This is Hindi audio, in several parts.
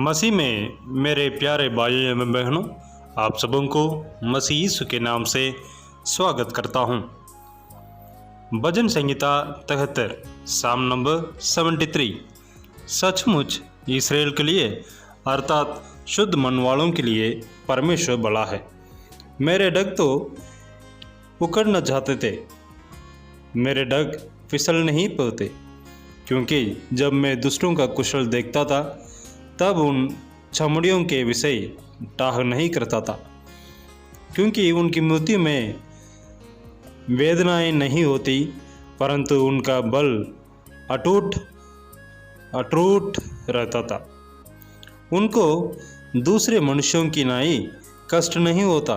मसीह में मेरे प्यारे भाइयों एवं बहनों, आप सबों को मसीह यीशु के नाम से स्वागत करता हूँ। भजन संहिता 73 साम नंबर 73। सचमुच इसराइल के लिए अर्थात शुद्ध मन वालों के लिए परमेश्वर बड़ा है। मेरे डग तो उकड़ना चाहते थे, मेरे डग फिसल नहीं पाते, क्योंकि जब मैं दूसरों का कुशल देखता था तब उन चमड़ियों के विषय टाह नहीं करता था, क्योंकि उनकी मृत्यु में वेदनाएं नहीं होती, परंतु उनका बल अटूट रहता था। उनको दूसरे मनुष्यों की नाई कष्ट नहीं होता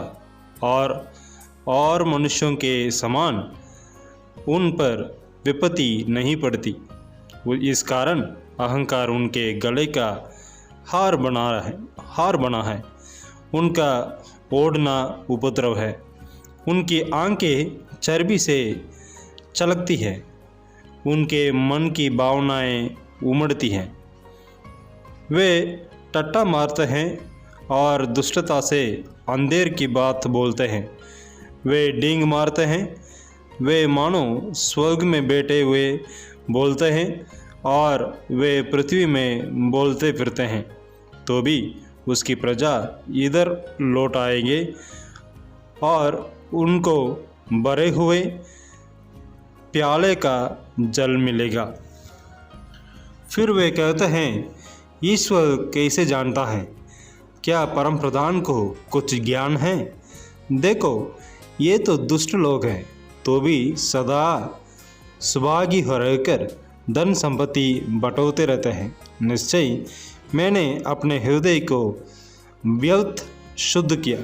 और मनुष्यों के समान उन पर विपत्ति नहीं पड़ती। इस कारण अहंकार उनके गले का हार बना है। उनका ओढ़ना उपद्रव है। उनकी आंखें चर्बी से चलकती है। उनके मन की भावनाएं उमड़ती हैं। वे टट्टा मारते हैं और दुष्टता से अंधेर की बात बोलते हैं। वे डींग मारते हैं। वे मानो स्वर्ग में बैठे हुए बोलते हैं और वे पृथ्वी में बोलते फिरते हैं, तो भी उसकी प्रजा इधर लौट आएंगे और उनको भरे हुए प्याले का जल मिलेगा। फिर वे कहते हैं, ईश्वर कैसे जानता है? क्या परम प्रधान को कुछ ज्ञान है? देखो, ये तो दुष्ट लोग हैं, तो भी सदा सुभागी हो रहकर धन संपत्ति बटोरते रहते हैं। निश्चय मैंने अपने हृदय को व्यर्थ शुद्ध किया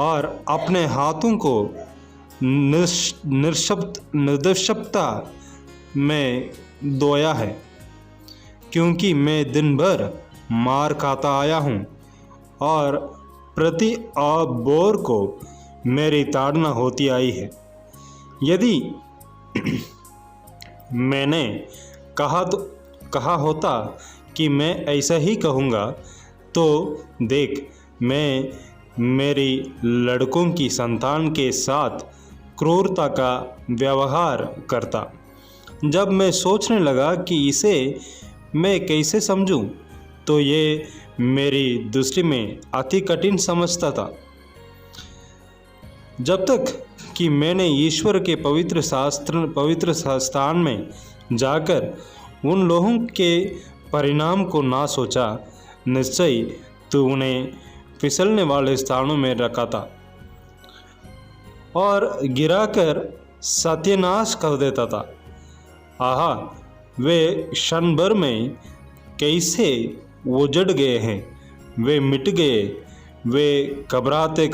और अपने हाथों को निर्दोषता में धोया है, क्योंकि मैं दिन भर मार खाता आया हूँ और प्रति बोर को मेरी ताड़ना होती आई है। यदि मैंने कहा होता कि मैं ऐसा ही कहूँगा, तो देख, मैं मेरी लड़कों की संतान के साथ क्रूरता का व्यवहार करता। जब मैं सोचने लगा कि इसे मैं कैसे समझूं, तो ये मेरी दृष्टि में अति कठिन समझता था। जब तक कि मैंने ईश्वर के पवित्र स्थान में जाकर उन लोगों के परिणाम को ना सोचा, निश्चय तू उन्हें फिसलने वाले स्थानों में रखा था और गिराकर सत्यानाश कर देता था। आहा, वे क्षण भर में कैसे उजड़ गए हैं, वे मिट गए, वे घबराते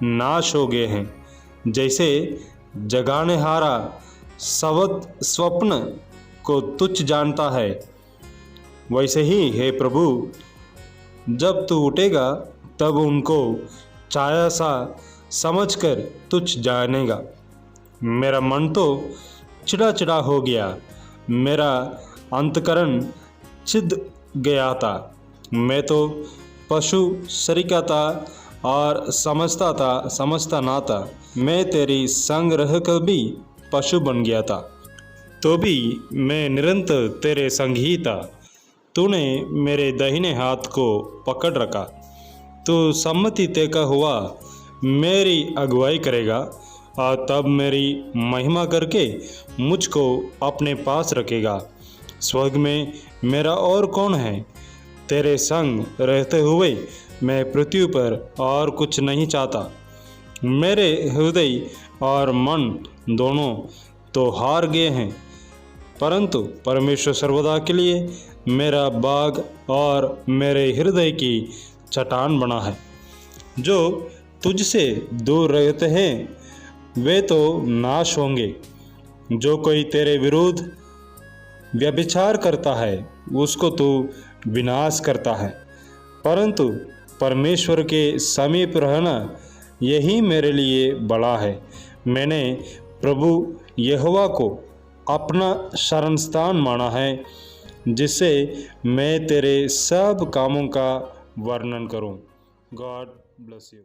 नाश हो गए हैं। जैसे जगाने हारा स्वप्न को तुच्छ जानता है, वैसे ही हे प्रभु, जब तू उठेगा तब उनको छाया सा समझकर तुच्छ जानेगा। मेरा मन तो चिड़ा हो गया, मेरा अंतकरण छिद गया था। मैं तो पशु सरीका था और समझता ना था। मैं तेरी संग रहकर भी पशु बन गया था, तो भी मैं निरंतर तेरे संग ही था। तूने मेरे दाहिने हाथ को पकड़ रखा। तू सम्मति तय हुआ मेरी अगुवाई करेगा और तब मेरी महिमा करके मुझको अपने पास रखेगा। स्वर्ग में मेरा और कौन है? तेरे संग रहते हुए मैं पृथ्वी पर और कुछ नहीं चाहता। मेरे हृदय और मन दोनों तो हार गए हैं, परंतु परमेश्वर सर्वदा के लिए मेरा बाग और मेरे हृदय की चट्टान बना है। जो तुझसे दूर रहते हैं वे तो नाश होंगे। जो कोई तेरे विरुद्ध व्यभिचार करता है उसको तू विनाश करता है, परंतु परमेश्वर के समीप रहना यही मेरे लिए बड़ा है। मैंने प्रभु यहोवा को अपना शरणस्थान माना है। जिससे मैं तेरे सब कामों का वर्णन करूं। God bless you.